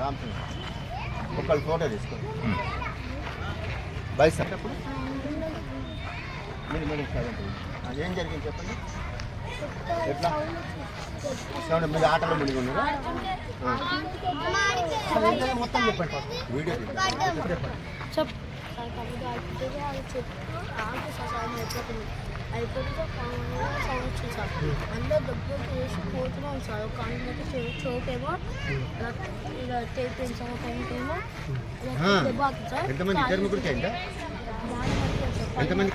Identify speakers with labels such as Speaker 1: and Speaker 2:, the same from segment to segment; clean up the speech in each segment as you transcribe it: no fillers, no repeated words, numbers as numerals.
Speaker 1: రామచంద్ర ఒకళ్ళు ఫోటో తీసుకోండి. Bike sir అప్పుడు మీరు మేడం సార్ ఏం జరిగింది చెప్పండి. ఎట్లా సౌండ్ మీరు ఆటలో మునిగి ఉన్నారా? మొత్తం చెప్పండి. వీడియో
Speaker 2: చెప్పండి. అయిపోతే సౌండ్ వచ్చింది సార్. అందరూ దగ్గర చేసి పోతున్నాం సార్. ఒక ఆయనకి చోకేమో ఇలా తెప్పింది సార్. ఒక ఆయనకేమో దెబ్బ సార్.
Speaker 1: ఎంతమందికి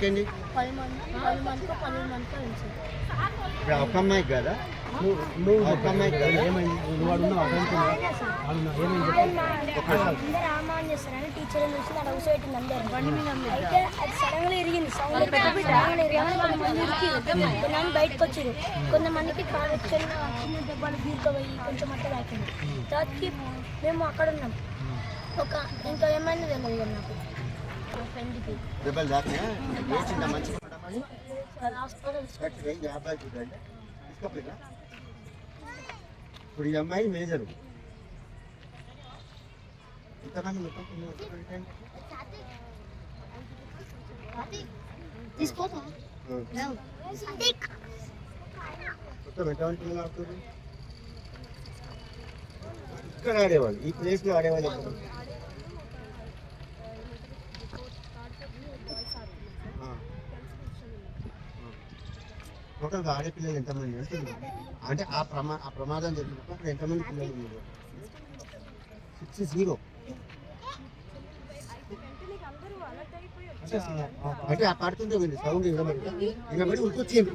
Speaker 1: అండి?
Speaker 2: 10 మందికి 12 మందికి అయింది సార్.
Speaker 1: ఒక అమ్మాయికి కదా? నువ్వు ఒక అమ్మాయికి కదా? ఏమైంది? నువ్వు అడుగున్నావు
Speaker 2: రామాన్ చేస్తారని టీచర్ చూసి అక్కడ కూర్చోబెట్టింది అందరు. అయితే అది సడన్గా ఇరిగింది. సౌండ్ కొంతమంది బయటకు వచ్చారు. కొంతమందికి కాలు వచ్చి చిన్న దెబ్బలు గీరుకోపోయి కొంచెం అట్లా తాకింది. తర్వాతకి మేము అక్కడ ఉన్నాం. ఇంకా ఏమైనా తెలియదు కదా నాకు. మా ఫ్రెండ్కి
Speaker 1: ఇప్పుడు ఈ అమ్మాయి మేజరు. ఇంతమంది మొత్తం ఎటువంటి పిల్లలు ఆడుతుంది? ఇక్కడ ఆడేవాళ్ళు, ఈ ప్లేస్లో ఆడేవాళ్ళు. టోటల్గా ఆడపిల్లలు ఎంతమంది అంటే ఆ ప్రమాదం జరిగినప్పుడు అక్కడ ఎంతమంది పిల్లలు ఉన్నారు? 60. అంటే ఆ పడుతుంటే సౌండ్ వినబడి ఉరికొచ్చింది.